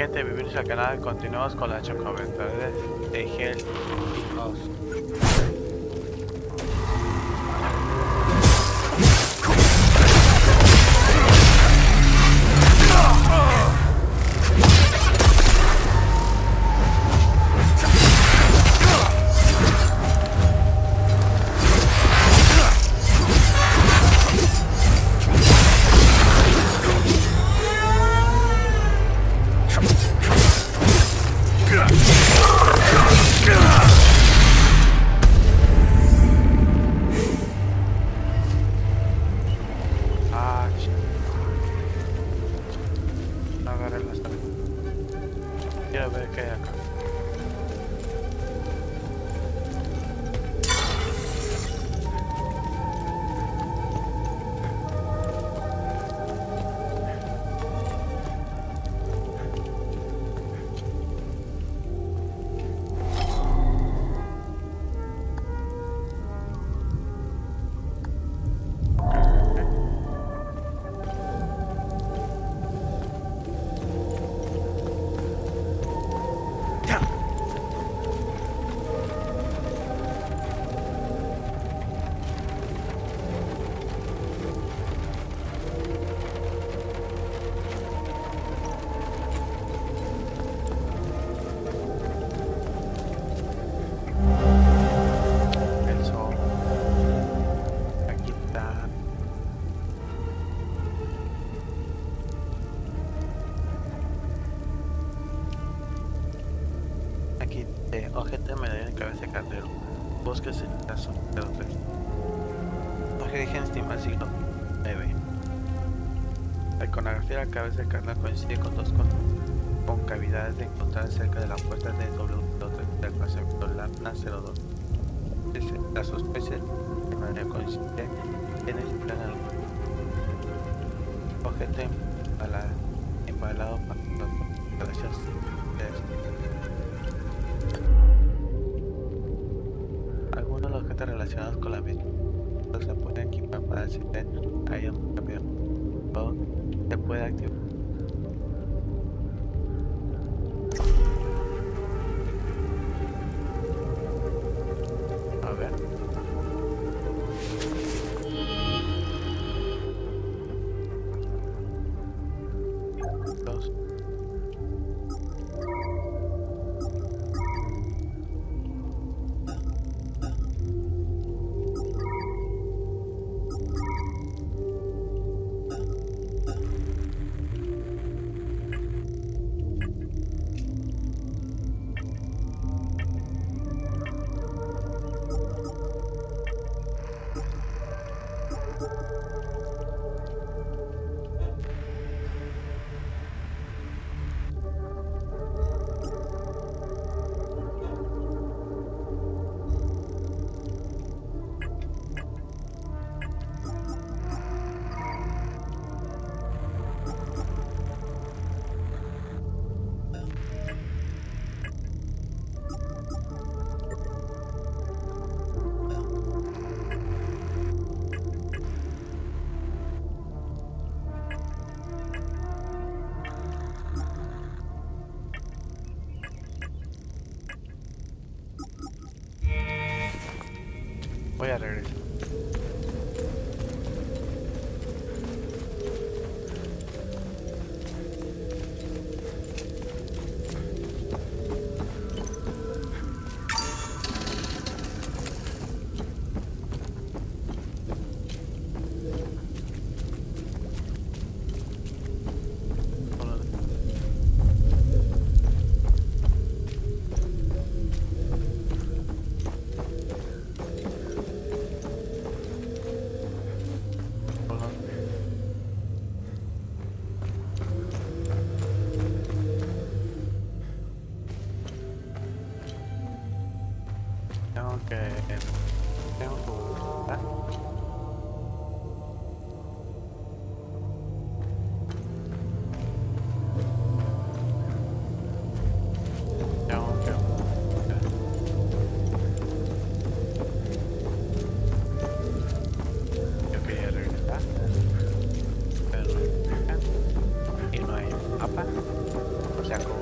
Gente, bienvenidos al canal. Continuamos con las comentarios de Gel y Oz. Quiero ver qué hay acá. Ojete medalla en cabeza de caldero. Bosques en caso de los tres. Origen estima el siglo IX. La iconografía de la cabeza de carnal coincide con dos concavidades encontradas cerca de la puerta de W3 del paseo Lana 02. La sospecha de manera coincidente en el plan ojete embalado para las gracias de esto. Algunos de los objetos relacionados con la misma se pueden equipar para acceder a ellos rápido o se puede activar. A ver. Dos. Voy a regresar. Tengo que buscar. Yo quería regresar, pero no hay mapa, y no hay mapa, o sea, como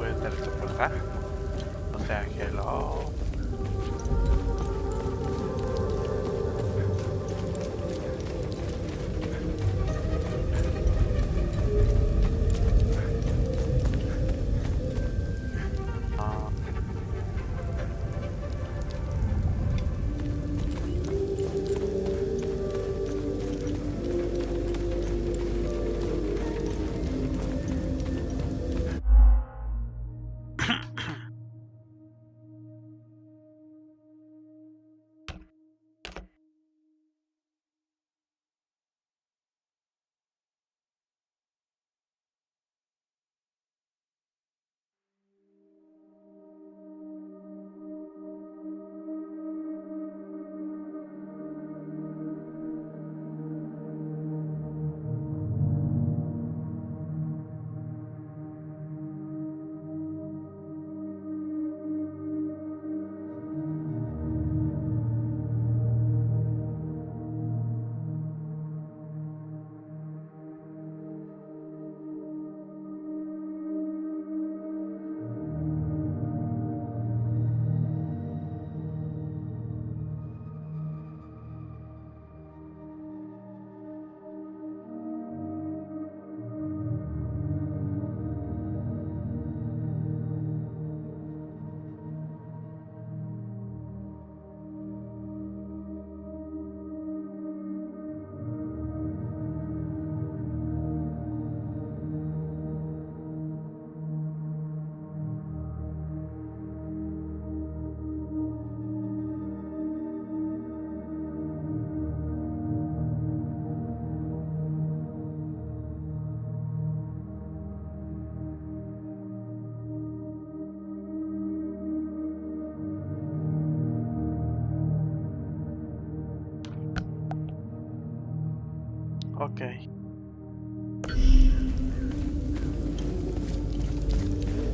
Ok.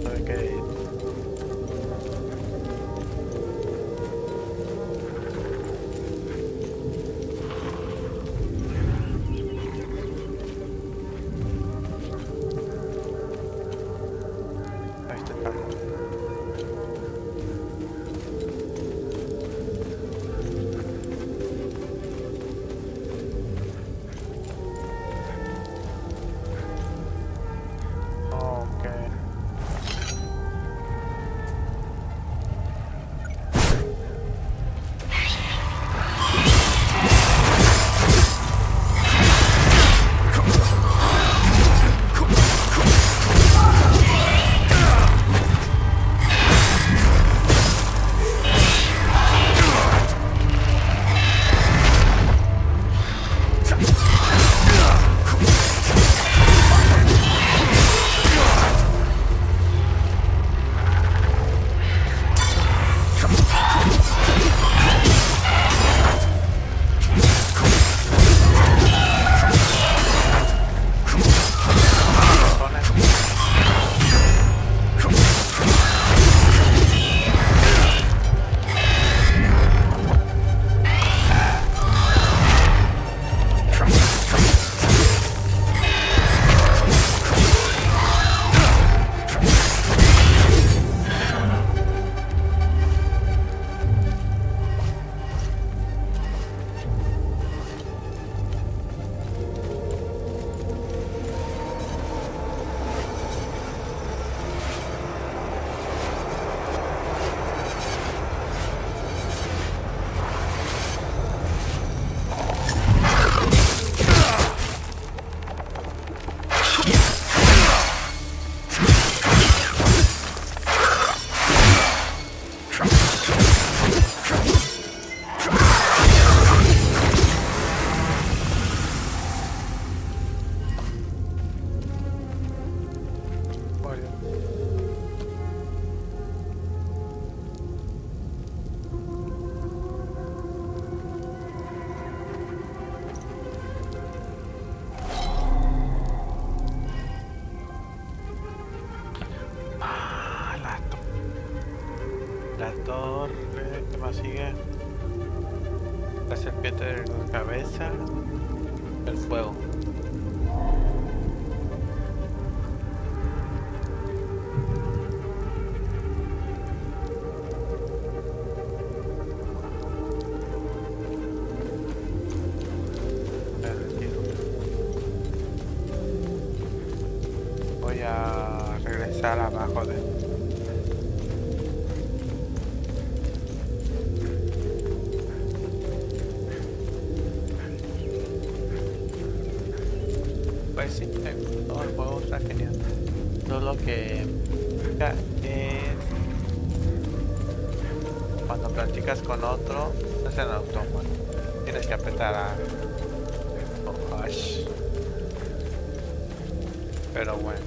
Ok. Ahí está el carro. Ok. La torre, ¿qué más sigue? La serpiente de la cabeza, el fuego. Me retiro. Voy a regresar abajo de... Pues sí, todo el juego está genial. Todo lo que es cuando practicas con otro, no es en automático. Tienes que apretar a... Oh, gosh. Pero bueno.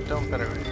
Tengo que regresar.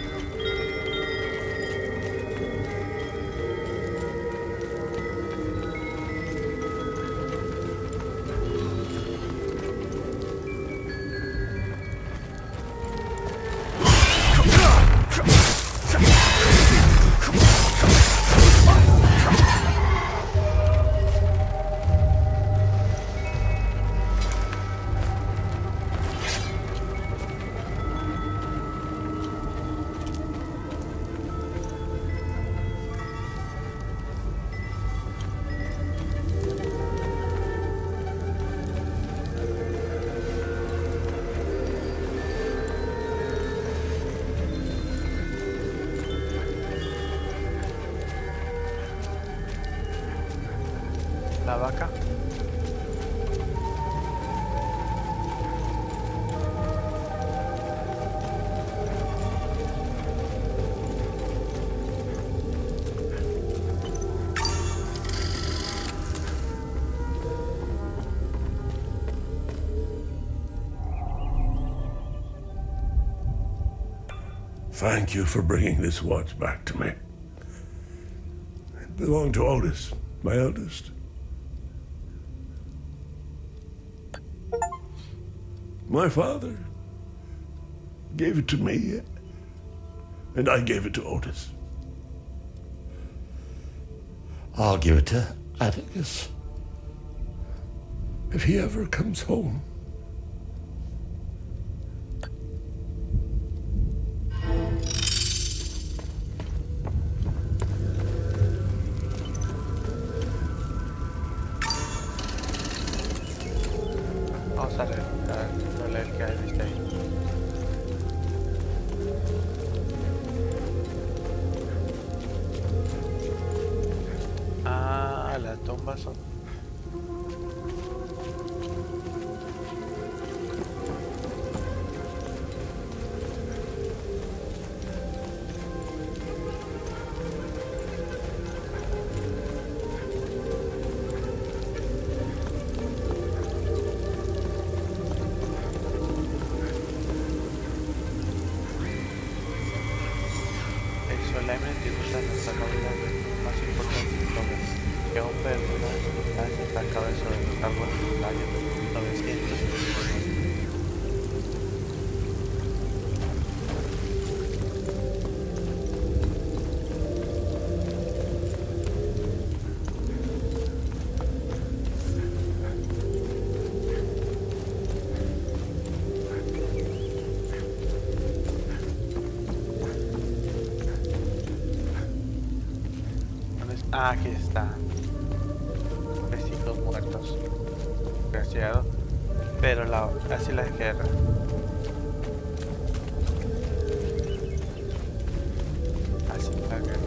la vaca. Thank you for bringing this watch back to me. It belonged to Otis, my eldest. My father gave it to me, and I gave it to Otis. I'll give it to Atticus if he ever comes home. Vamos a leer el que hay viste ahí. Ah, las tumbas son. Solemnes dibujan nuestra novedad más importante que aún perdura años la cabeza de los árboles del año 900. Ah, aquí está. Vecinos muertos. Desgraciado. Pero así la guerra. Así la guerra.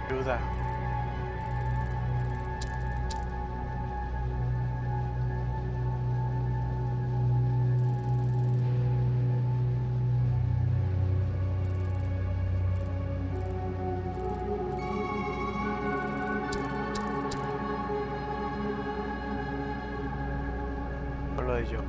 Ayuda. Lo de yo.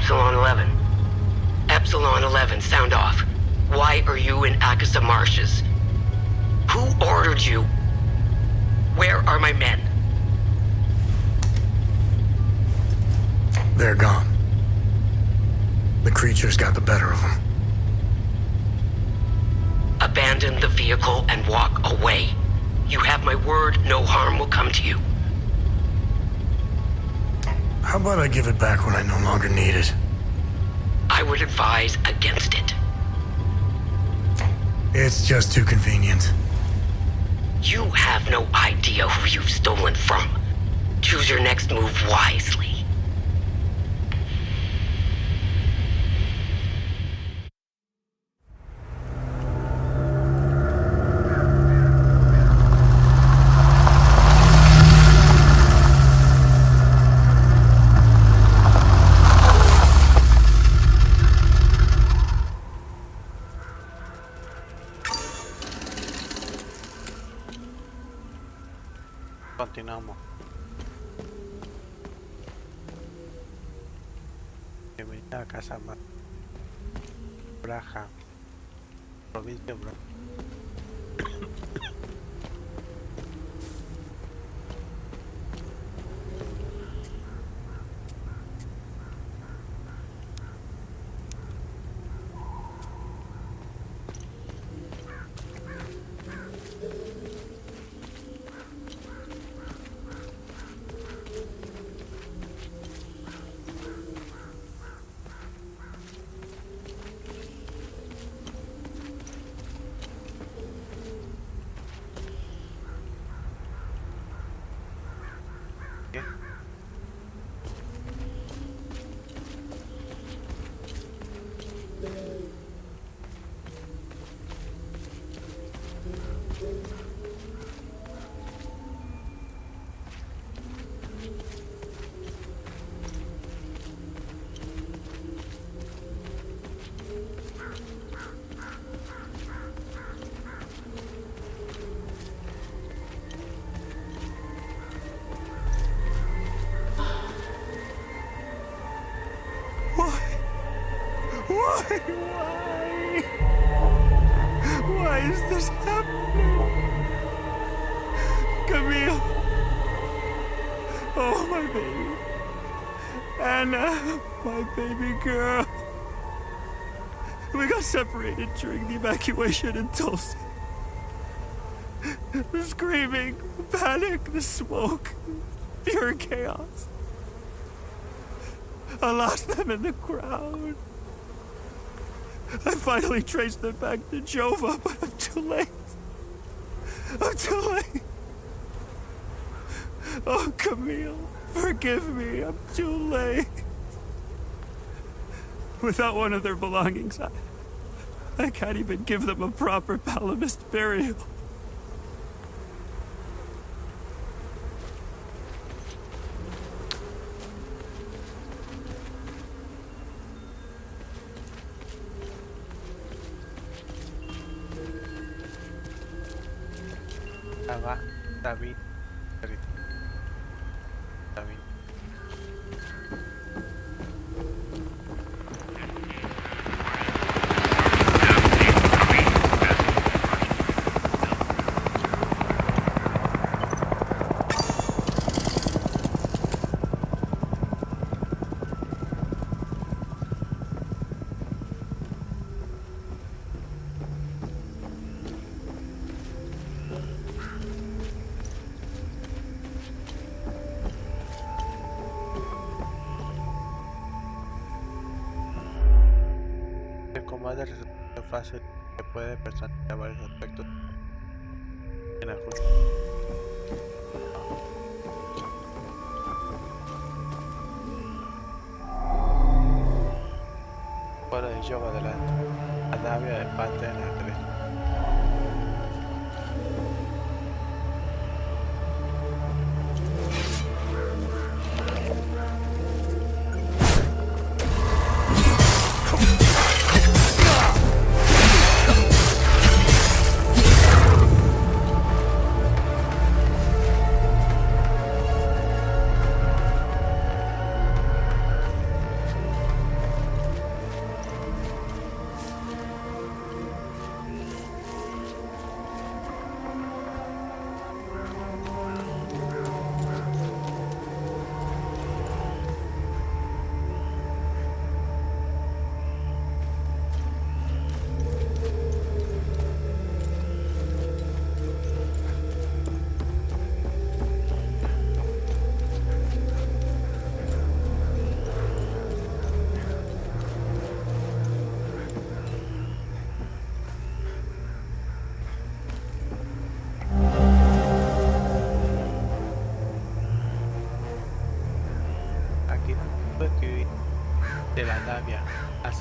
Epsilon 11. Epsilon 11, sound off. Why are you in Akasa Marshes? Who ordered you? Where are my men? They're gone. The creatures got the better of them. Abandon the vehicle and walk away. You have my word, no harm will come to you. How about I give it back when I no longer need it? I would advise against it. It's just too convenient. You have no idea who you've stolen from. Choose your next move wisely. Continuamos. Bienvenida a casa más. Braja. Provincia Braja. Why is this happening? Camille. Oh, my baby. Anna, my baby girl. We got separated during the evacuation in Tulsa. The screaming, the panic, the smoke, pure chaos. I lost them in the crowd. I finally traced them back to Jova, but I'm too late. I'm too late. Oh, Camille, forgive me. I'm too late. Without one of their belongings, I can't even give them a proper Palamist burial. David. El combate resulta fácil que puede personalizar varios aspectos en el juego. Fuera de yoga adelante. La nave de parte en la derecha.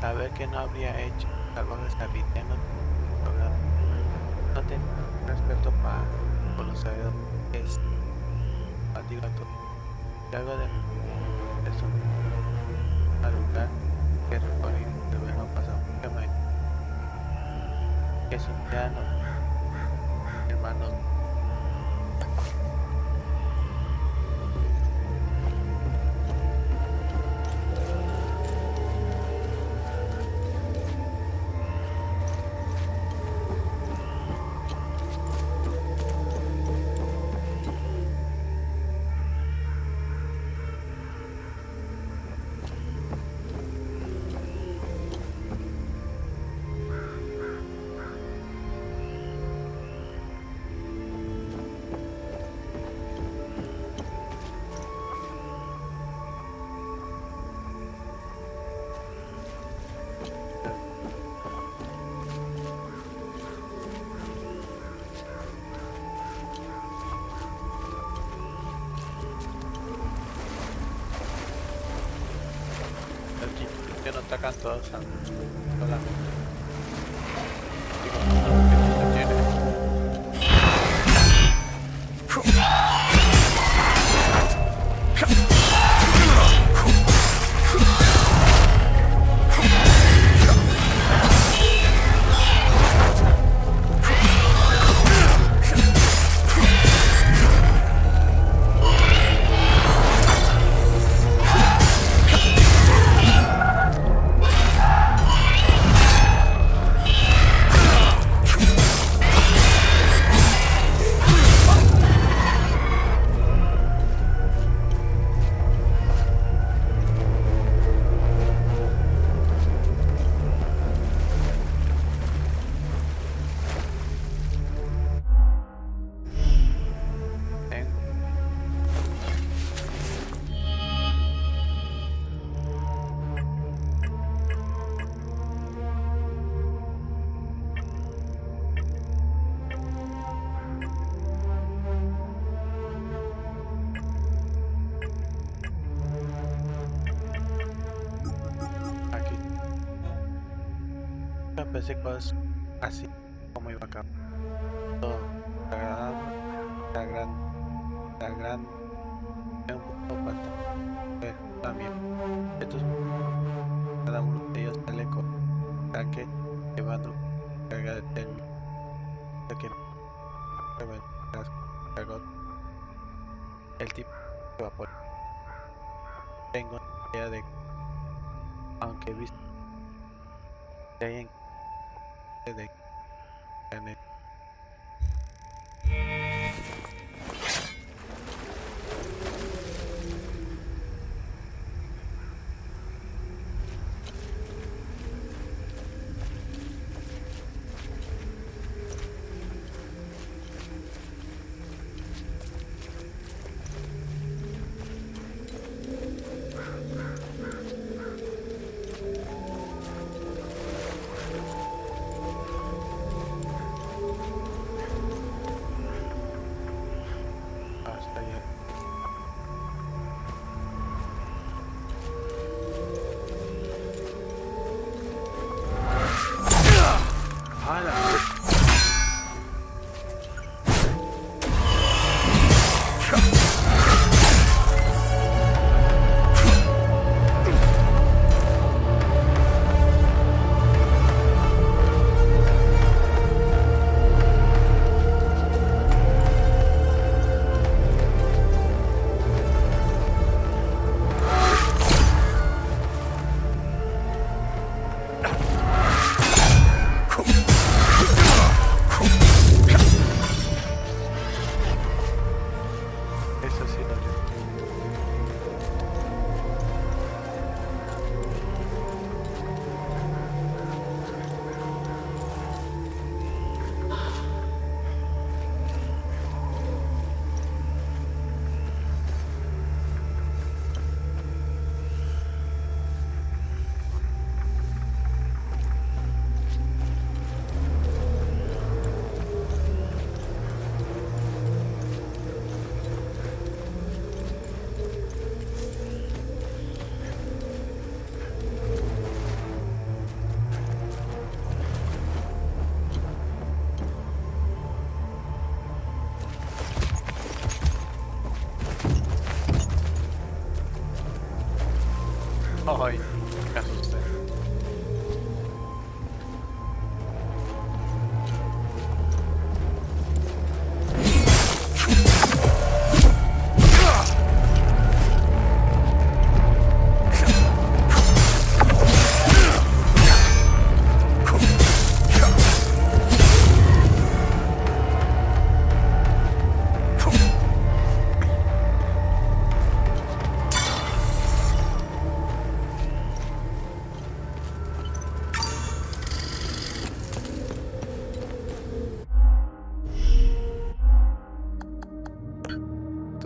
saber que no habría hecho salvajes habitantes, no tenía respeto por los sabios que es antiguo y algo de eso al lugar que recorrí el verano pasado que es un piano hermanos. Que no atacan todos solamente. Digo, que tiene. Pensé cosas así como iba a acabar. Todo agradable, la gran, un poco falta ver también. Estos, cada uno de ellos sale con un tanque llevando carga de término, que cargó el tipo de vapor. Tengo idea de, aunque he visto que hay de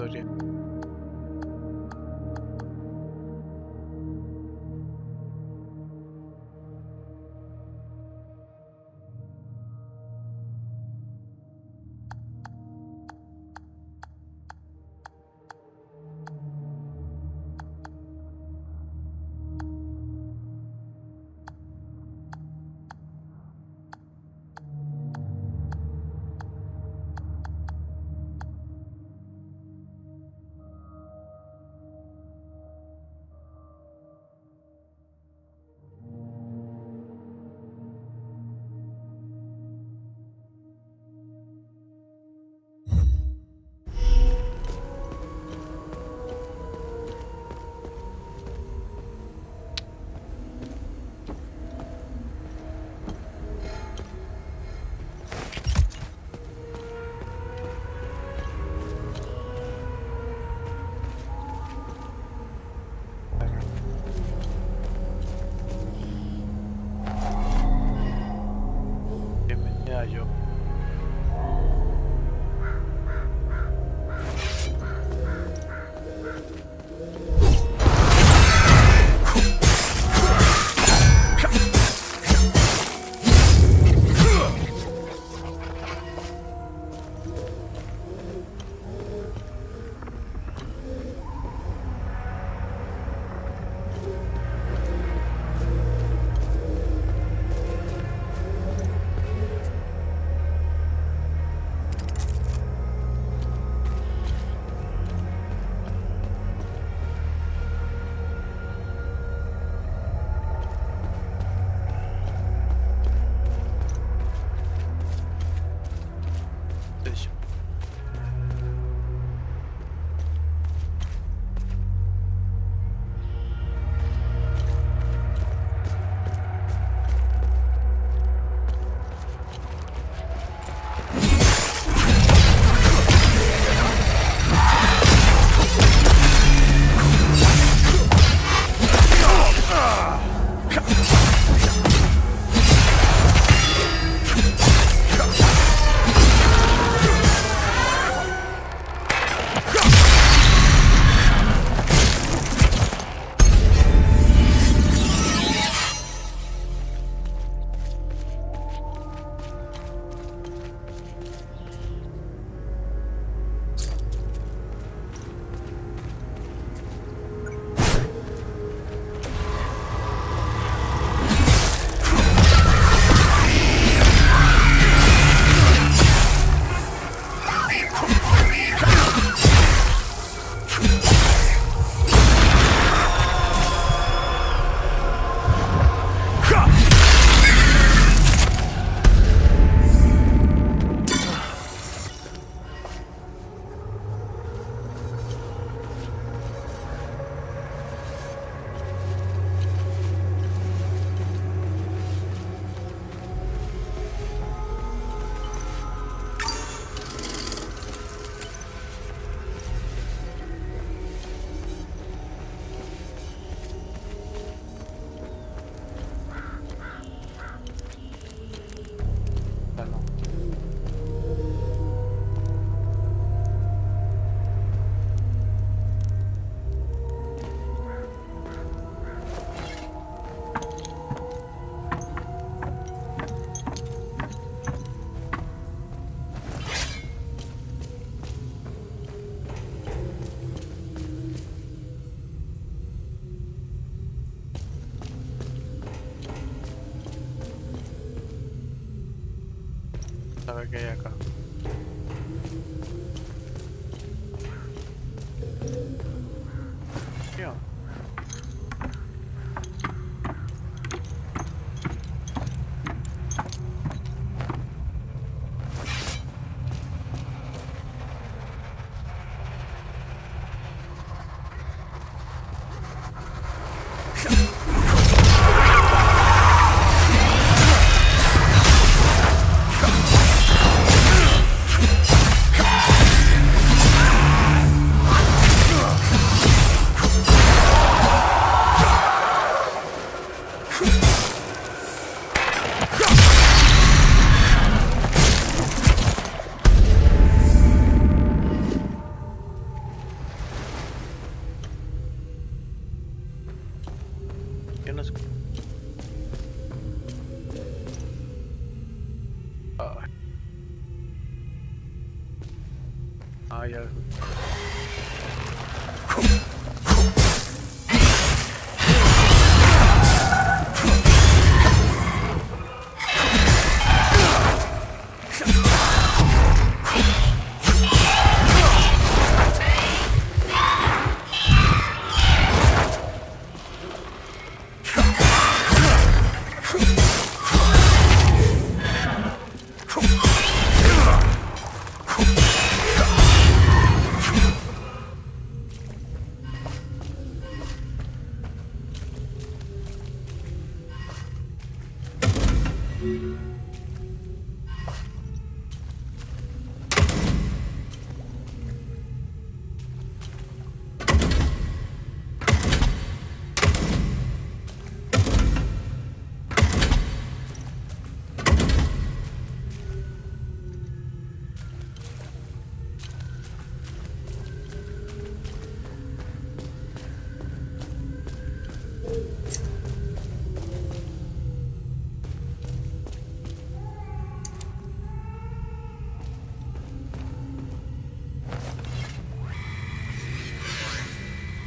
historia. Bienvenida yo. A ver qué hay acá. Tío. Ah, ya.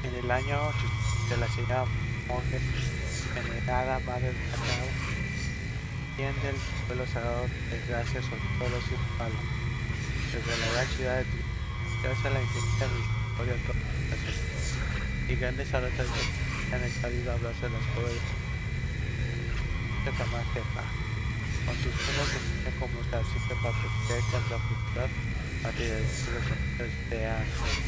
En el año de la señora monje venerada madre del cacao, tiende el pueblo sagrado de gracias sobre todos los palos. Desde la gran ciudad de Tri, gracias a la infinita misericordia de todas las naciones, y grandes arrotas que han salido a hablarse de las pobres de jamás jefa. Con sus manos se tiene como usted siempre para proteger contra la oscuridad a ti de los sonidos de ángeles.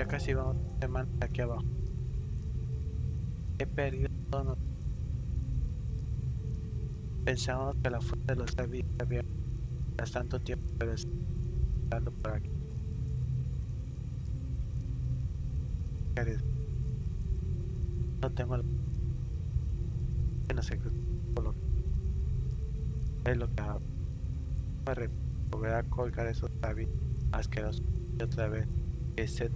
Casi vamos a semana aquí abajo. He perdido todo. Pensamos que la fuerza de los había tras tanto tiempo, pero estando por aquí. No tengo no sé qué es lo que hago. Me volverá a colgar esos tabios asquerosos y otra vez que se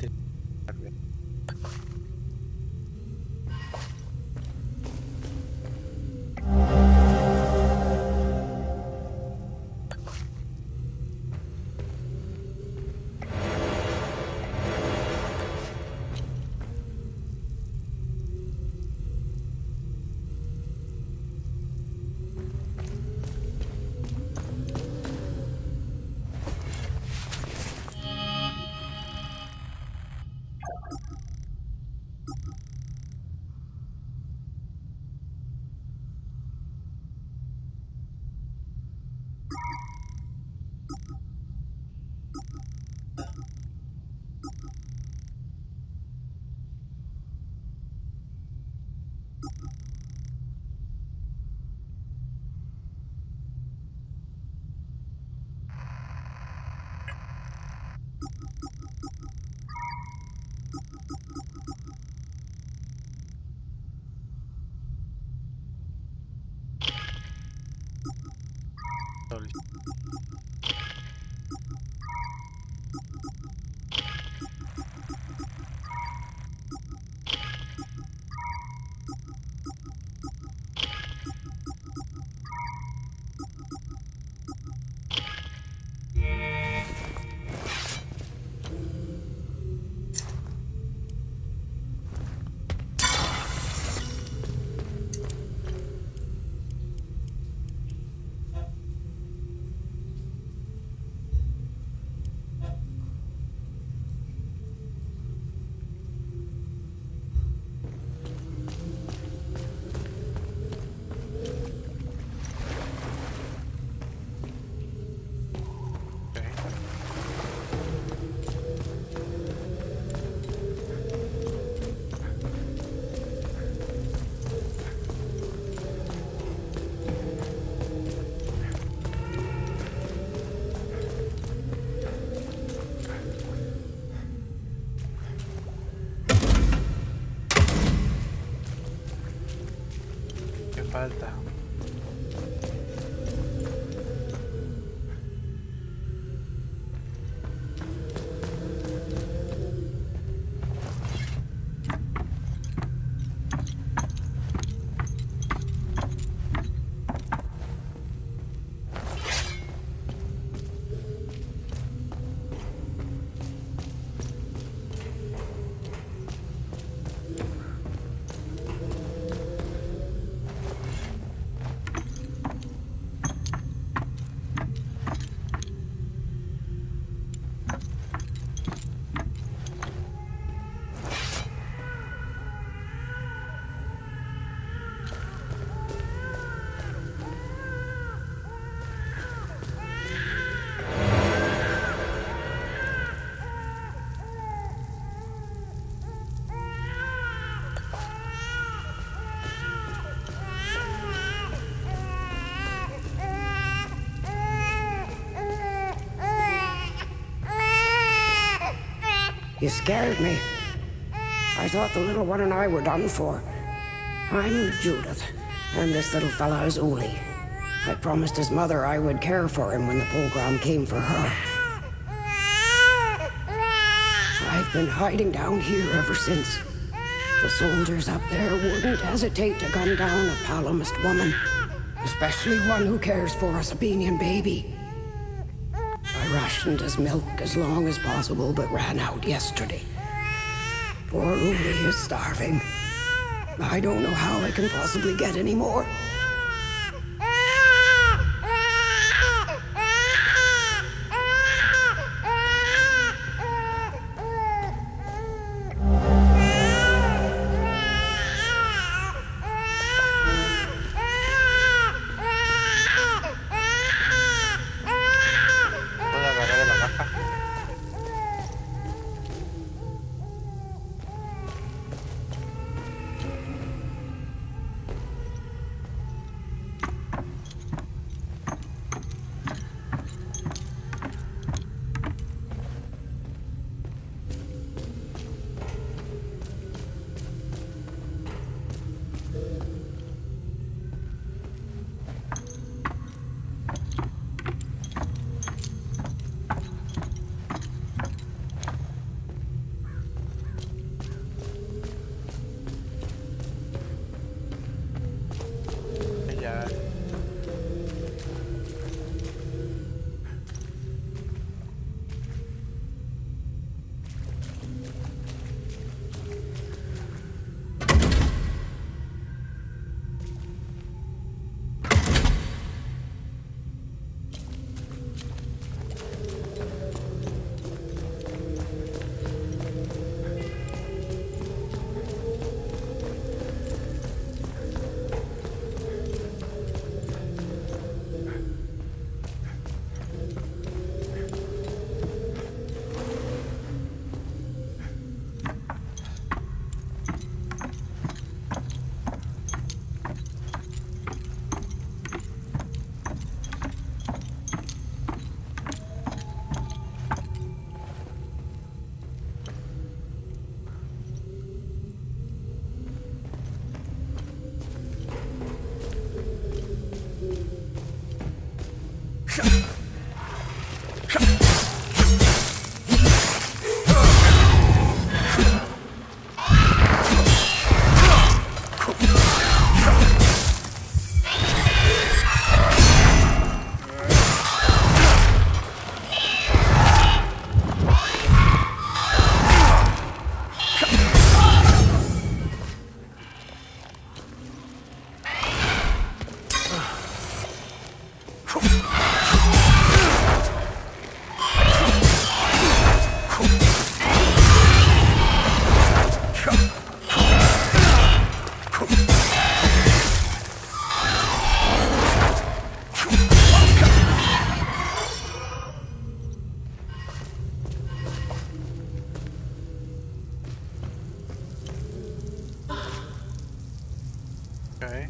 You scared me. I thought the little one and I were done for. I'm Judith, and this little fella is Uli. I promised his mother I would care for him when the program came for her. I've been hiding down here ever since. The soldiers up there wouldn't hesitate to gun down a Palomist woman, especially one who cares for a Sabinian baby. I rationed his milk as long as possible, but ran out yesterday. Poor Uli is starving. I don't know how I can possibly get any more. Okay.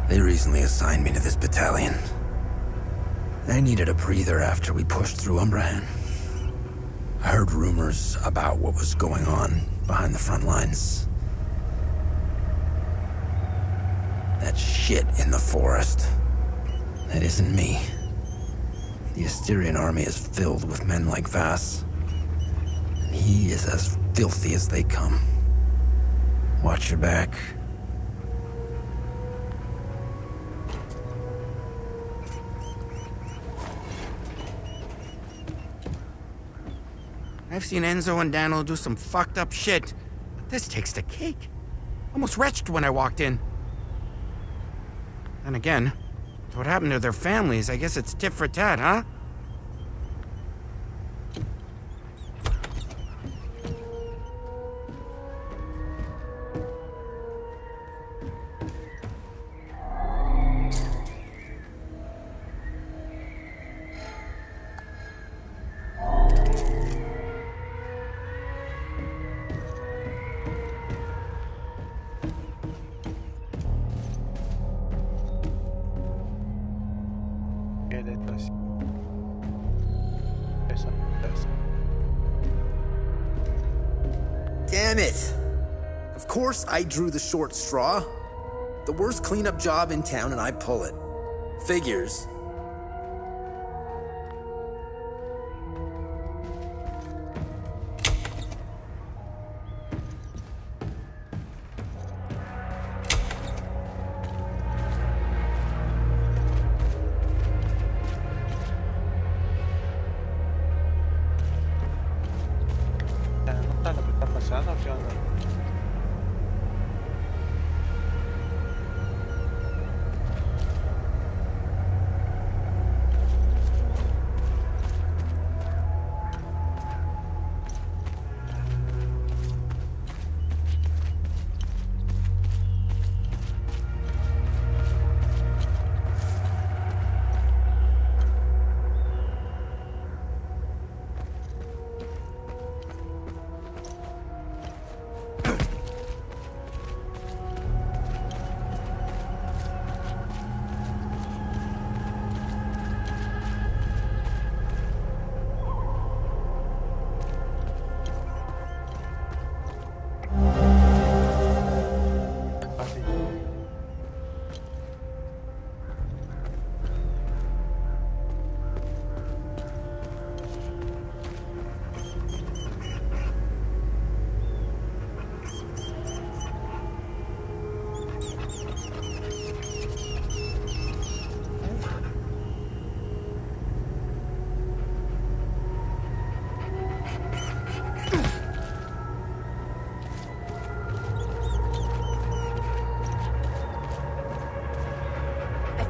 They recently assigned me to this battalion. I needed a breather after we pushed through Umbrahan. I heard rumors about what was going on behind the front lines. That shit in the forest. That isn't me. The Asterian army is filled with men like Vass. And he is as filthy as they come. Watch your back. I've seen Enzo and Daniel do some fucked up shit, but this takes the cake. Almost retched when I walked in. Then again, with what happened to their families, I guess it's tit for tat, huh? Damn it! Of course I drew the short straw. The worst cleanup job in town and I pull it. Figures. ¿Qué onda?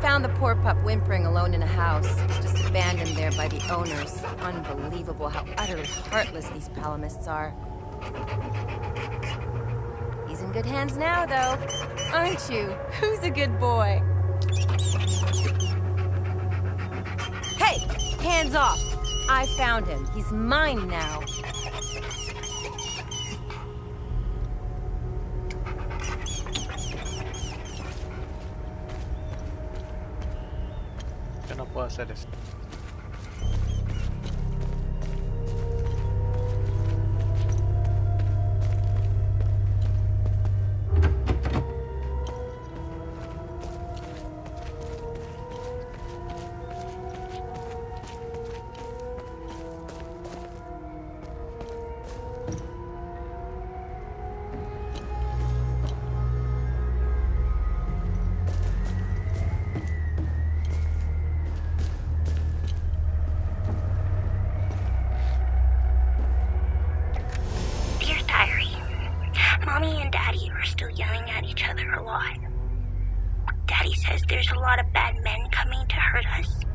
Found the poor pup whimpering alone in a house, just abandoned there by the owners. Unbelievable how utterly heartless these Palamists are. He's in good hands now, though. Aren't you? Who's a good boy? Hey! Hands off! I found him. He's mine now. No puedo hacer eso. Mommy and Daddy are still yelling at each other a lot. Daddy says there's a lot of bad men coming to hurt us.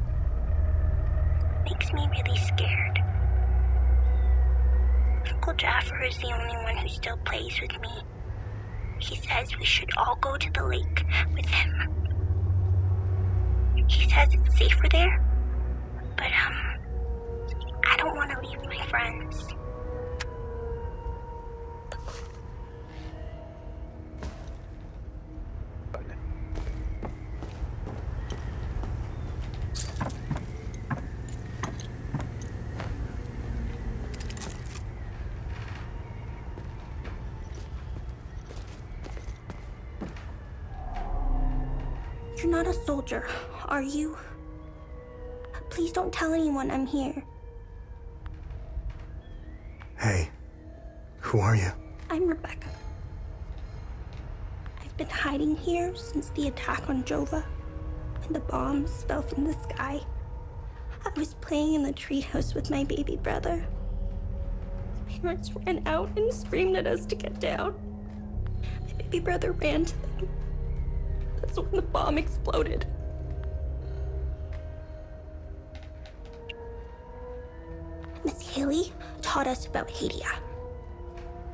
Makes me really scared. Uncle Jaffer is the only one who still plays with me. He says we should all go to the lake with him. He says it's safer there, but I don't want to leave my friends. You're not a soldier, are you? Please don't tell anyone I'm here. Hey, who are you? I'm Rebecca. I've been hiding here since the attack on Jova, when the bombs fell from the sky. I was playing in the treehouse with my baby brother. The parents ran out and screamed at us to get down. My baby brother ran to them. That's when the bomb exploded. Miss Haley taught us about Hadia.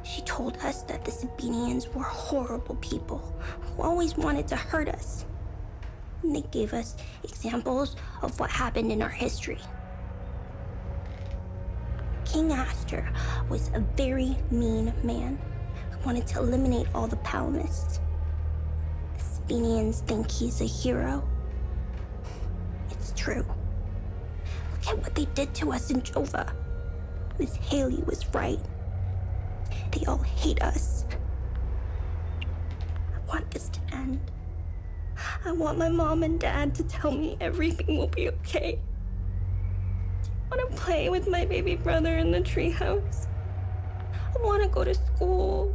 She told us that the Sabinians were horrible people who always wanted to hurt us. And they gave us examples of what happened in our history. King Astor was a very mean man who wanted to eliminate all the Palamists. The Sabinians think he's a hero. It's true. Look at what they did to us in Jova. Miss Haley was right. They all hate us. I want this to end. I want my mom and dad to tell me everything will be okay. I want to play with my baby brother in the treehouse. I want to go to school.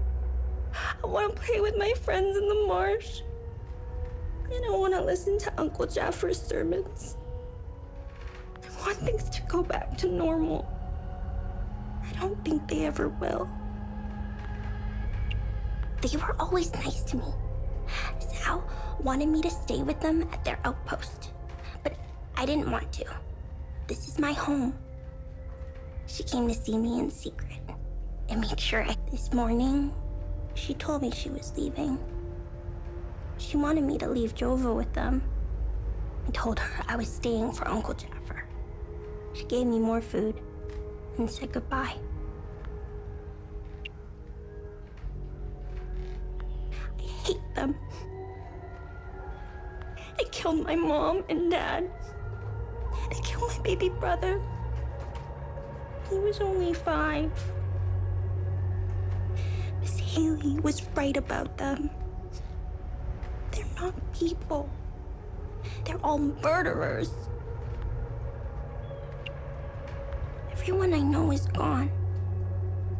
I want to play with my friends in the marsh. And I want to listen to Uncle Jaffer's sermons. I want things to go back to normal. I don't think they ever will. They were always nice to me. Sal wanted me to stay with them at their outpost, but I didn't want to. This is my home. She came to see me in secret and made sure this morning, she told me she was leaving. She wanted me to leave Jova with them. I told her I was staying for Uncle Jaffer. She gave me more food and said goodbye. I hate them. I killed my mom and dad. I killed my baby brother. He was only 5. Miss Haley was right about them. They're not people. They're all murderers. Everyone I know is gone.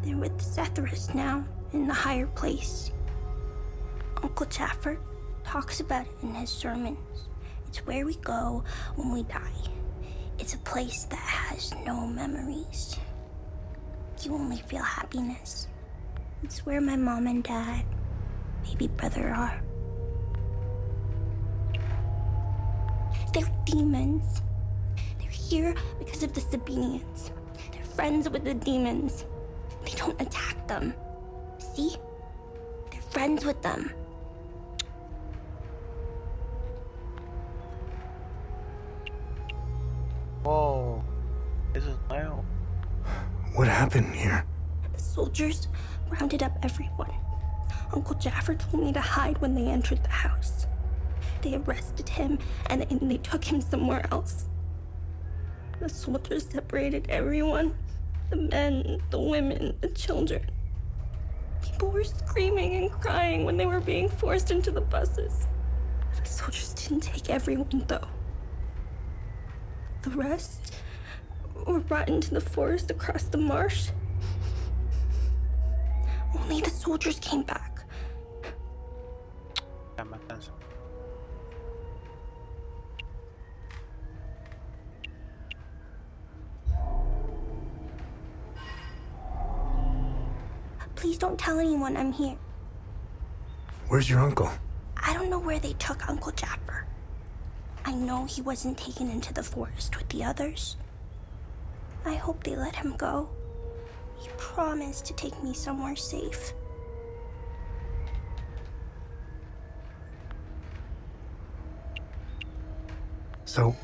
They're with Zethras now, in the higher place. Uncle Jaffer talks about it in his sermons. It's where we go when we die. It's a place that has no memories. You only feel happiness. It's where my mom and dad, baby brother are. They're demons. They're here because of the Sabinians. They're friends with the demons. They don't attack them. See? They're friends with them. Whoa. This is wild. What happened here? The soldiers rounded up everyone. Uncle Jaffer told me to hide when they entered the house. They arrested him and they took him somewhere else. The soldiers separated everyone. The men, the women, the children. People were screaming and crying when they were being forced into the buses. The soldiers didn't take everyone, though. The rest were brought into the forest across the marsh. Only the soldiers came back. Please don't tell anyone I'm here. Where's your uncle? I don't know where they took Uncle Jaffer. I know he wasn't taken into the forest with the others. I hope they let him go. He promised to take me somewhere safe. So,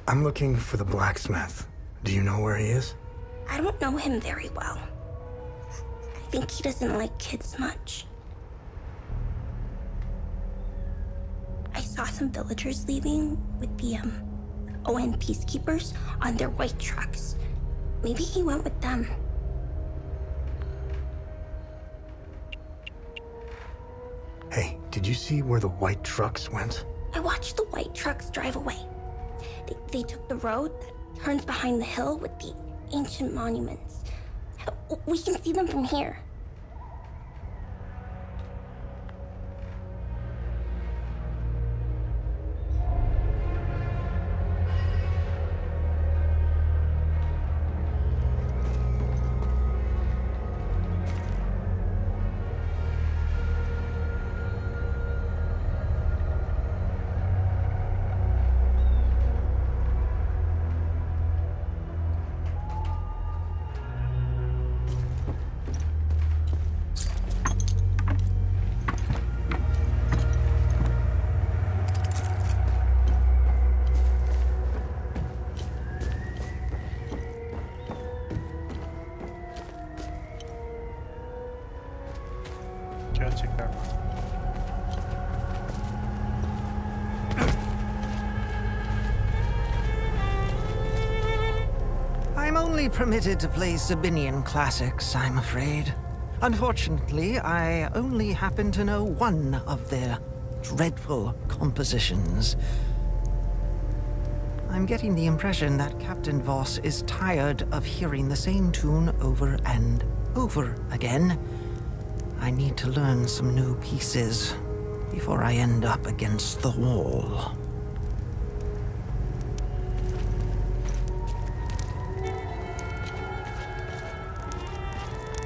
I'm looking for the blacksmith. Do you know where he is? I don't know him very well. I think he doesn't like kids much. I saw some villagers leaving with the ON peacekeepers on their white trucks. Maybe he went with them. Hey, did you see where the white trucks went? I watched the white trucks drive away. They took the road that turns behind the hill with the ancient monuments. We can see them from here. I'm only permitted to play Sabinian classics, I'm afraid. Unfortunately, I only happen to know one of their dreadful compositions. I'm getting the impression that Captain Voss is tired of hearing the same tune over and over again. I need to learn some new pieces before I end up against the wall.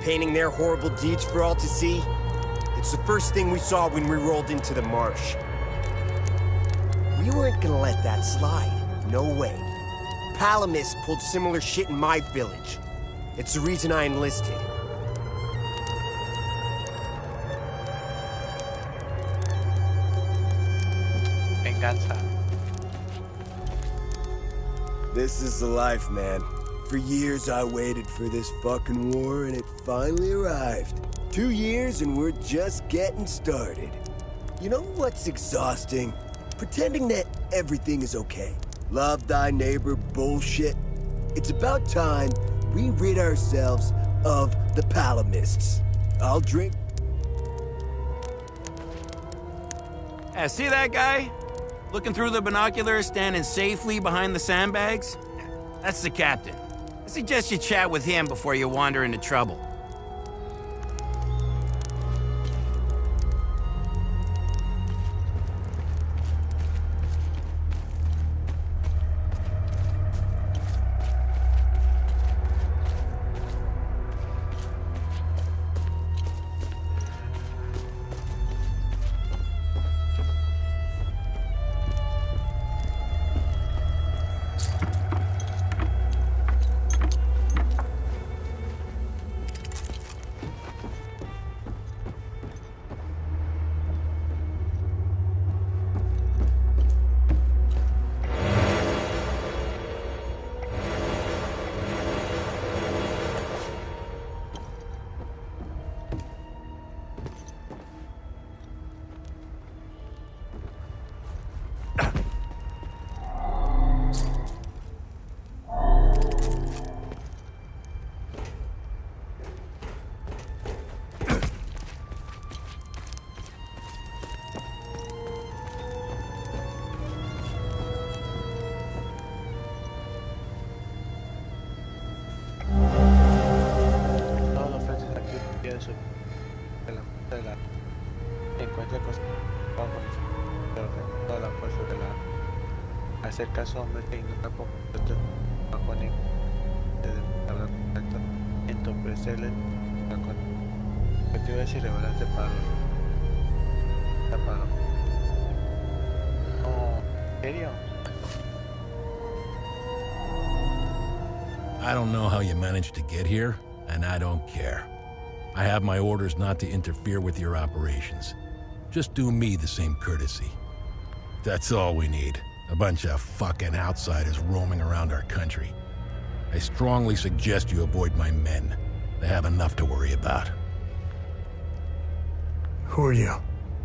Painting their horrible deeds for all to see? It's the first thing we saw when we rolled into the marsh. We weren't gonna let that slide. No way. Palamis pulled similar shit in my village. It's the reason I enlisted. Venganza. This is the life, man. For years I waited for this fucking war and it finally arrived. 2 years and we're just getting started. You know what's exhausting? Pretending that everything is okay. Love thy neighbor bullshit. It's about time we rid ourselves of the Palamists. I'll drink. See that guy? Looking through the binoculars, standing safely behind the sandbags? That's the captain. I suggest you chat with him before you wander into trouble. Hacer caso a hombres que ignoran por completo bajo ningún hablar correcto, entorpecerles con objetivos irrelevantes para los. ¿En serio? I don't know how you managed to get here, and I don't care. I have my orders not to interfere with your operations. Just do me the same courtesy. That's all we need. A bunch of fucking outsiders roaming around our country. I strongly suggest you avoid my men. They have enough to worry about. Who are you?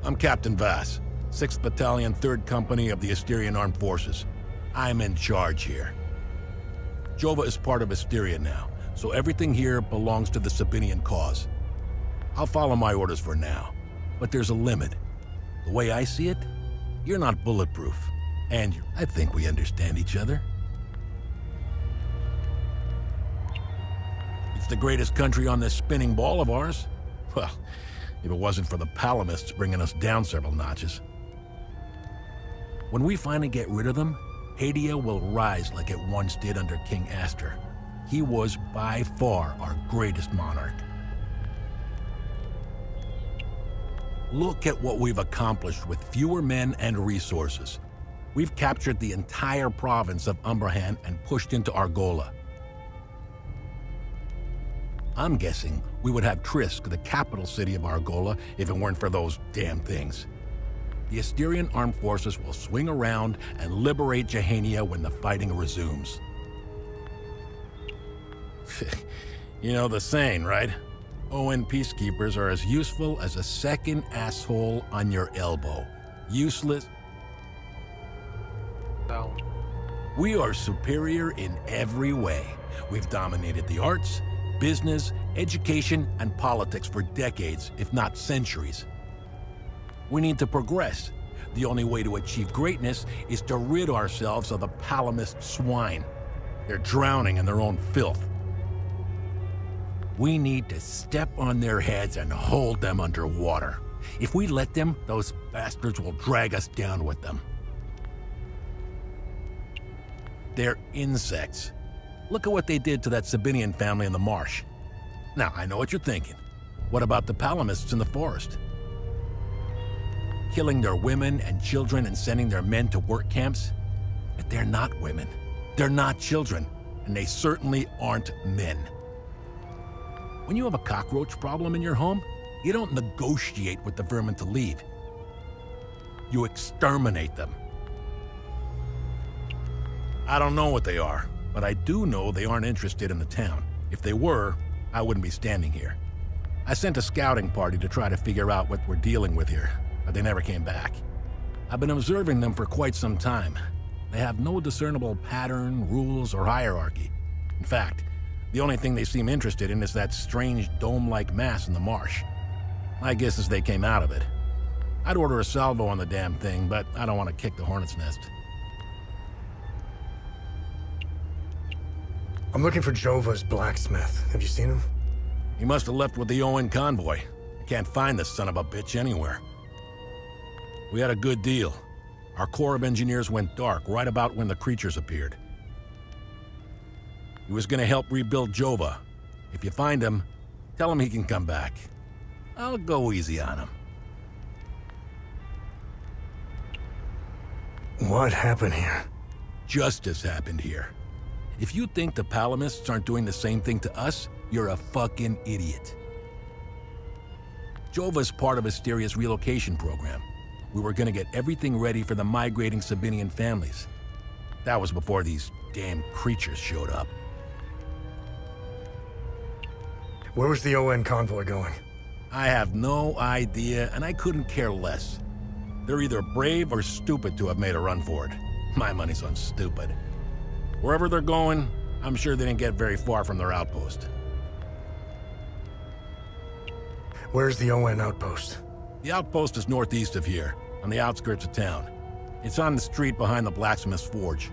I'm Captain Vass, 6th Battalion, 3rd Company of the Asterian Armed Forces. I'm in charge here. Jova is part of Asteria now, so everything here belongs to the Sabinian cause. I'll follow my orders for now, but there's a limit. The way I see it, You're not bulletproof. And I think we understand each other. It's the greatest country on this spinning ball of ours. Well, if it wasn't for the Palamists bringing us down several notches. When we finally get rid of them, Hadia will rise like it once did under King Astor. He was by far our greatest monarch. Look at what we've accomplished with fewer men and resources. We've captured the entire province of Umbrahan and pushed into Argola. I'm guessing we would have Trisk, the capital city of Argola, if it weren't for those damn things. The Asterian armed forces will swing around and liberate Jehania when the fighting resumes. You know the saying, right? ON peacekeepers are as useful as a second asshole on your elbow. Useless. No. We are superior in every way. We've dominated the arts, business, education, and politics for decades, if not centuries. We need to progress. The only way to achieve greatness is to rid ourselves of the Palamist swine. They're drowning in their own filth. We need to step on their heads and hold them underwater. If we let them, those bastards will drag us down with them. They're insects. Look at what they did to that Sabinian family in the marsh. Now, I know what you're thinking. What about the Palamists in the forest? Killing their women and children and sending their men to work camps? But they're not women. They're not children. And they certainly aren't men. When you have a cockroach problem in your home, you don't negotiate with the vermin to leave. You exterminate them. I don't know what they are, but I do know they aren't interested in the town. If they were, I wouldn't be standing here. I sent a scouting party to try to figure out what we're dealing with here, but they never came back. I've been observing them for quite some time. They have no discernible pattern, rules, or hierarchy. In fact, the only thing they seem interested in is that strange dome-like mass in the marsh. My guess is they came out of it. I'd order a salvo on the damn thing, but I don't want to kick the hornet's nest. I'm looking for Jova's blacksmith. Have you seen him? He must have left with the ON convoy. I can't find this son of a bitch anywhere. We had a good deal. Our Corps of Engineers went dark right about when the creatures appeared. He was going to help rebuild Jova. If you find him, tell him he can come back. I'll go easy on him. What happened here? Justice happened here. If you think the Palamists aren't doing the same thing to us, you're a fucking idiot. Jova's part of Asteria's relocation program. We were going to get everything ready for the migrating Sabinian families. That was before these damn creatures showed up. Where was the ON convoy going? I have no idea, and I couldn't care less. They're either brave or stupid to have made a run for it. My money's on stupid. Wherever they're going, I'm sure they didn't get very far from their outpost. Where's the ON outpost? The outpost is northeast of here, on the outskirts of town. It's on the street behind the blacksmith's forge.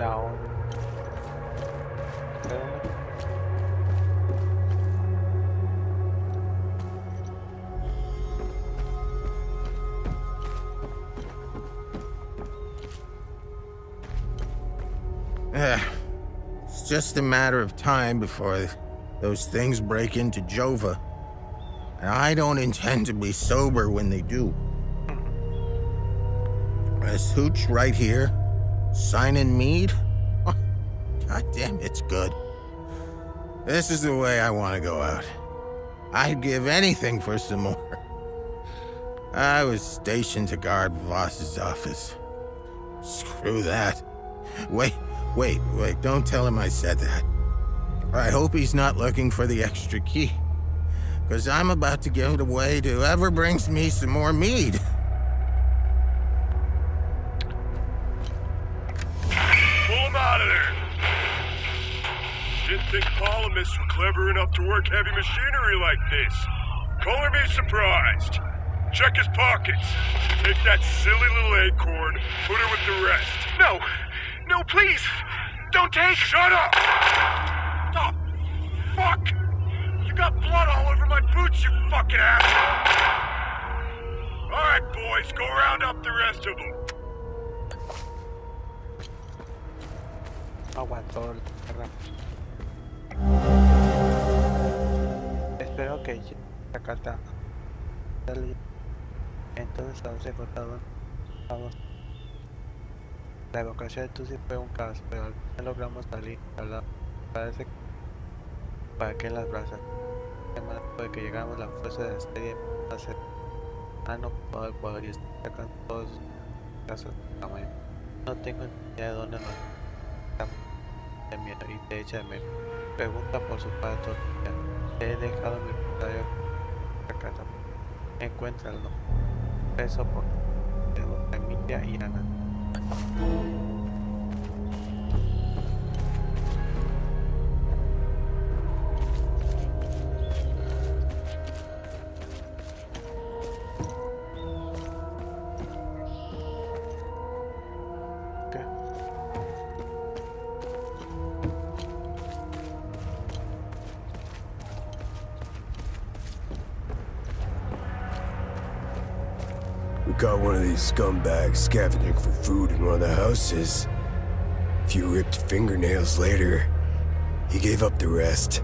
Chao. It's just a matter of time before those things break into Jova. And I don't intend to be sober when they do. This hooch right here, signing mead? Oh, God damn, it's good. This is the way I want to go out. I'd give anything for some more. I was stationed to guard Voss's office. Screw that. Wait, don't tell him I said that. I hope he's not looking for the extra key. Because I'm about to give it away to whoever brings me some more mead. Pull him out of there. Didn't think Palomists were clever enough to work heavy machinery like this. Color me surprised. Check his pockets. Take that silly little acorn, put her with the rest. No, please, don't take... Shut up! Oh, fuck! You got blood all over my boots, you fucking asshole! Alright, boys, go round up the rest of them. Aguantó el perro. Espero que la carta entonces aún se cortaron. Vamos. La evacuación de Tusi fue un caos, pero al final logramos salir. Parece para que las brasas. Después de que llegamos a la fuerza de la serie a ser no puedo poder y sacan todos sus casos de tamaño. No tengo ni idea de dónde nos estamos de miedo y te echa de menos. Pregunta por su padre todo el día. He dejado mi comentario a casa. Encuéntralo. Beso por Emilia y Ana. Got one of these scumbags scavenging for food in one of the houses. A few ripped fingernails later, he gave up the rest.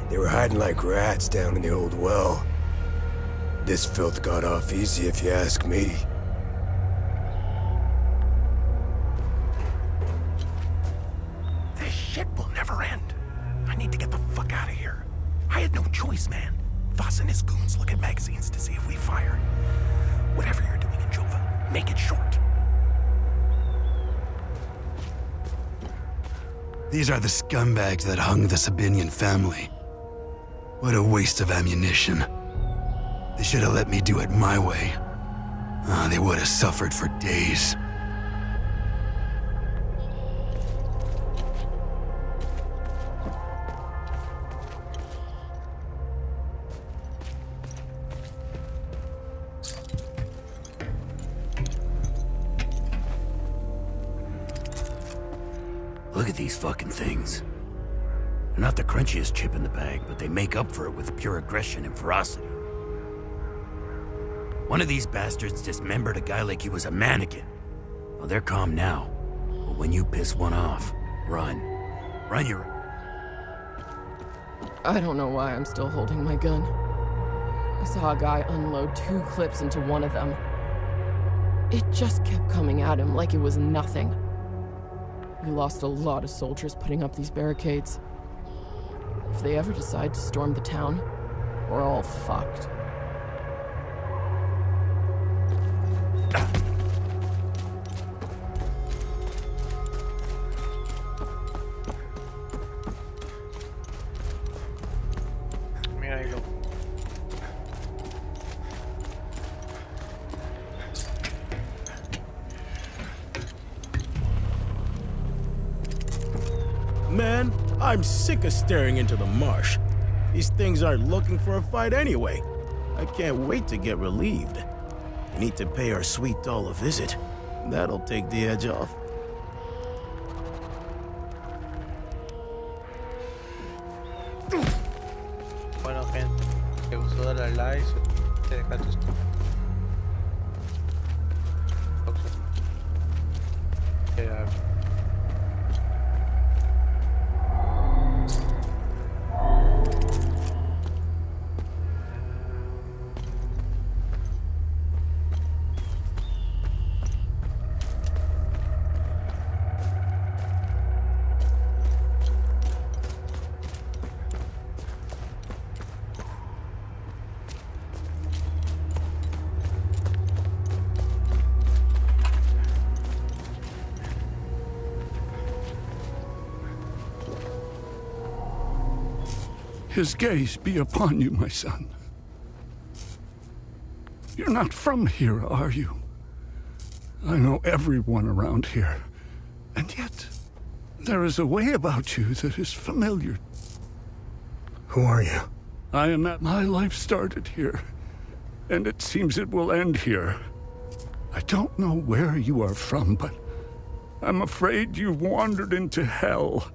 They were hiding like rats down in the old well. This filth got off easy if you ask me. This shit will never end. I need to get the fuck out of here. I had no choice, man. Voss and his goons look at magazines to see if we fire. Whatever you're doing in Jova, make it short. These are the scumbags that hung the Sabinian family. What a waste of ammunition. They should have let me do it my way. They would have suffered for days. Look at these fucking things. They're not the crunchiest chip in the bag, but they make up for it with pure aggression and ferocity. One of these bastards dismembered a guy like he was a mannequin. Well, they're calm now. But when you piss one off, run. Run your... I don't know why I'm still holding my gun. I saw a guy unload 2 clips into one of them. It just kept coming at him like it was nothing. We lost a lot of soldiers putting up these barricades. If they ever decide to storm the town, we're all fucked. Man, I'm sick of staring into the marsh. These things aren't looking for a fight anyway. I can't wait to get relieved. We need to pay our sweet doll a visit. That'll take the edge off. Bueno, gente, que gustó de la like, deja tus His gaze be upon you, my son. You're not from here, are you? I know everyone around here, and yet there is a way about you that is familiar. Who are you? I am at my life started here, and it seems it will end here. I don't know where you are from, but I'm afraid you've wandered into hell.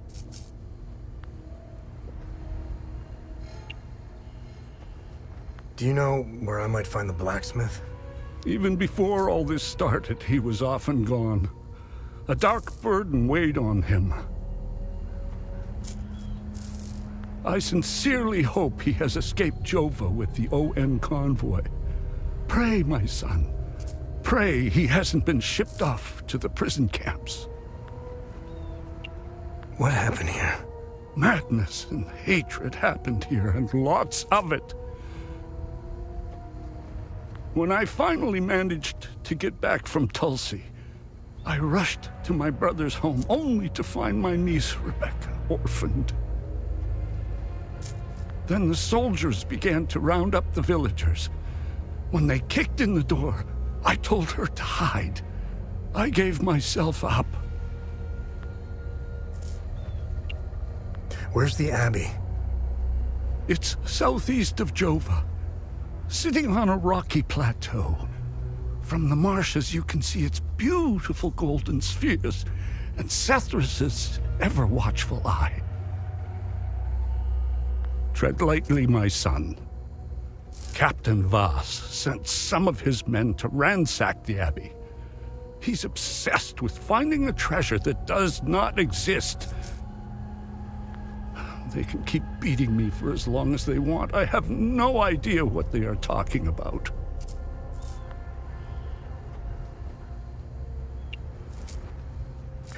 Do you know where I might find the blacksmith? Even before all this started, he was often gone. A dark burden weighed on him. I sincerely hope he has escaped Jova with the ON convoy. Pray, my son. Pray he hasn't been shipped off to the prison camps. What happened here? Madness and hatred happened here, and lots of it. When I finally managed to get back from Tulsi, I rushed to my brother's home only to find my niece, Rebecca, orphaned. Then the soldiers began to round up the villagers. When they kicked in the door, I told her to hide. I gave myself up. Where's the Abbey? It's southeast of Jova, sitting on a rocky plateau. From the marshes you can see its beautiful golden spheres and Sethrus's ever-watchful eye. Tread lightly, my son. Captain Voss sent some of his men to ransack the Abbey. He's obsessed with finding a treasure that does not exist. They can keep beating me for as long as they want. I have no idea what they are talking about.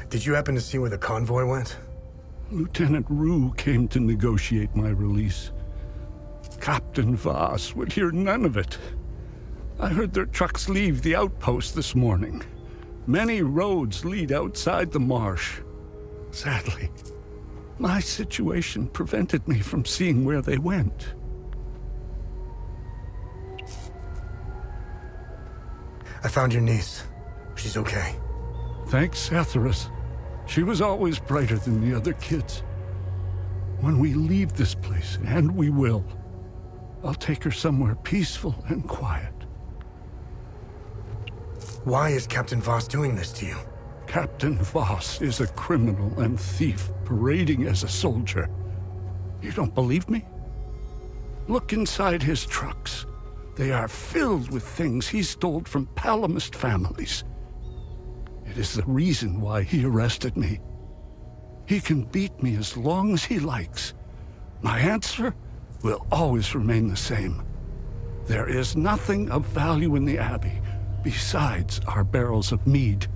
Did you happen to see where the convoy went? Lieutenant Rue came to negotiate my release. Captain Voss would hear none of it. I heard their trucks leave the outpost this morning. Many roads lead outside the marsh. Sadly, my situation prevented me from seeing where they went. I found your niece. She's okay. Thanks, Sethrus. She was always brighter than the other kids. When we leave this place, and we will, I'll take her somewhere peaceful and quiet. Why is Captain Voss doing this to you? Captain Voss is a criminal and thief parading as a soldier. You don't believe me? Look inside his trucks. They are filled with things he stole from Palomist families. It is the reason why he arrested me. He can beat me as long as he likes. My answer will always remain the same. There is nothing of value in the Abbey besides our barrels of mead.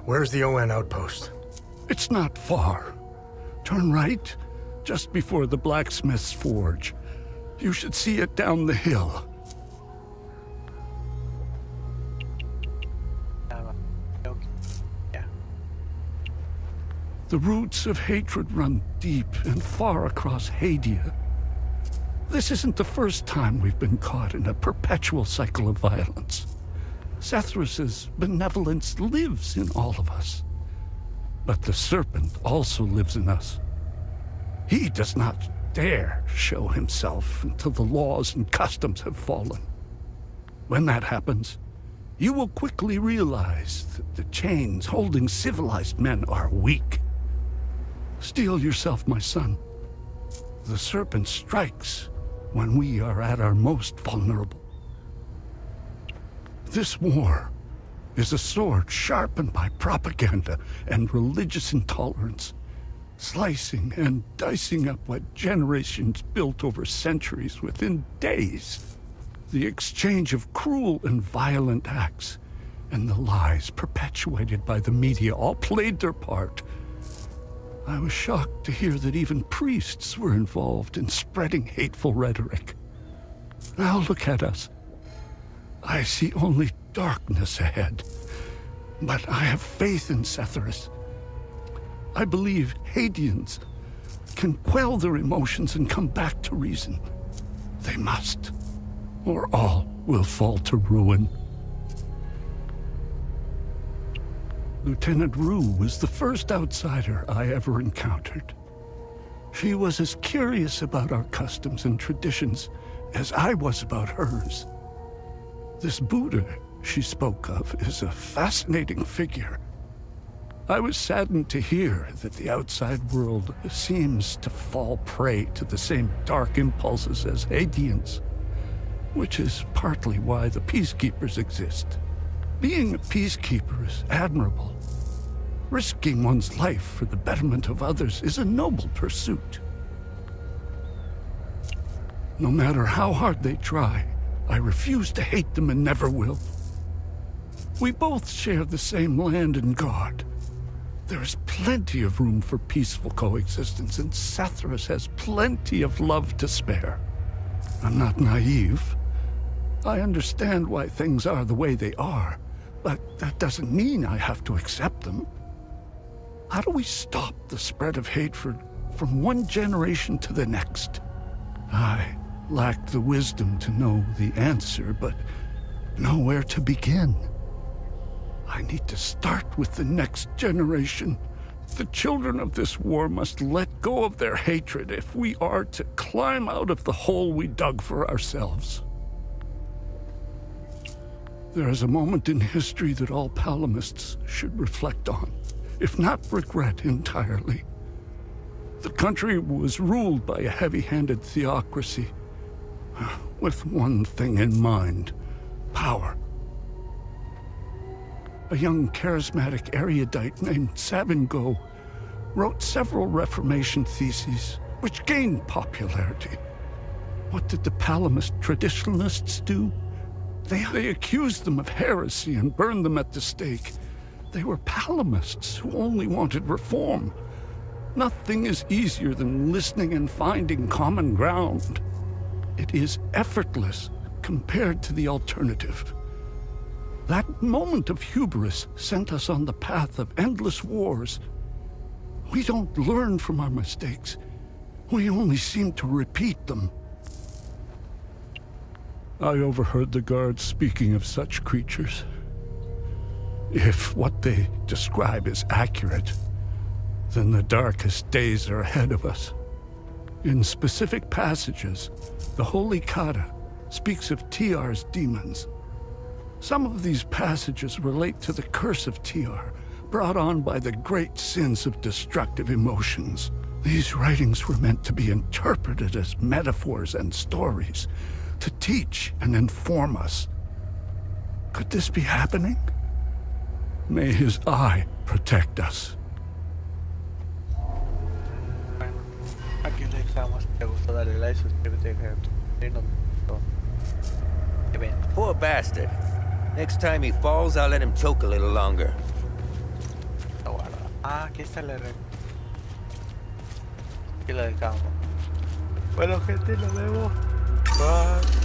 Where's the ON outpost? It's not far. Turn right, just before the blacksmith's forge. You should see it down the hill. The roots of hatred run deep and far across Hadia. This isn't the first time we've been caught in a perpetual cycle of violence. Sethrus's benevolence lives in all of us. But the serpent also lives in us. He does not dare show himself until the laws and customs have fallen. When that happens, you will quickly realize that the chains holding civilized men are weak. steel yourself, my son. The serpent strikes when we are at our most vulnerable. This war is a sword sharpened by propaganda and religious intolerance, slicing and dicing up what generations built over centuries within days. The exchange of cruel and violent acts and the lies perpetuated by the media all played their part. I was shocked to hear that even priests were involved in spreading hateful rhetoric. Now look at us. I see only darkness ahead, but I have faith in Setharus. I believe Hadeans can quell their emotions and come back to reason. They must, or all will fall to ruin. Lieutenant Rue was the first outsider I ever encountered. She was as curious about our customs and traditions as I was about hers. This Buddha she spoke of is a fascinating figure. I was saddened to hear that the outside world seems to fall prey to the same dark impulses as Hadeans, which is partly why the peacekeepers exist. Being a peacekeeper is admirable. Risking one's life for the betterment of others is a noble pursuit. No matter how hard they try, I refuse to hate them and never will. We both share the same land and God. There is plenty of room for peaceful coexistence, and Setharus has plenty of love to spare. I'm not naive. I understand why things are the way they are, but that doesn't mean I have to accept them. How do we stop the spread of hatred from one generation to the next? I lack the wisdom to know the answer, but know where to begin. I need to start with the next generation. The children of this war must let go of their hatred if we are to climb out of the hole we dug for ourselves. There is a moment in history that all palamists should reflect on, if not regret entirely. The country was ruled by a heavy-handed theocracy, with one thing in mind: power. A young charismatic erudite named Sabingo wrote several Reformation theses, which gained popularity. What did the Palamist traditionalists do? They accused them of heresy and burned them at the stake. They were Palamists who only wanted reform. Nothing is easier than listening and finding common ground. It is effortless compared to the alternative. That moment of hubris sent us on the path of endless wars. We don't learn from our mistakes. We only seem to repeat them. I overheard the guards speaking of such creatures. If what they describe is accurate, then the darkest days are ahead of us. In specific passages, the Holy Kata speaks of Tiar's demons. Some of these passages relate to the curse of Tiar, brought on by the great sins of destructive emotions. These writings were meant to be interpreted as metaphors and stories, to teach and inform us. Could this be happening? May his eye protect us. Aquí le dejamos. Si te gustó, dale like, suscríbete, Poor bastard. Next time he falls, I'll let him choke a little longer. Aquí está la red. Aquí la dejamos. Bueno, gente, nos vemos. Bye.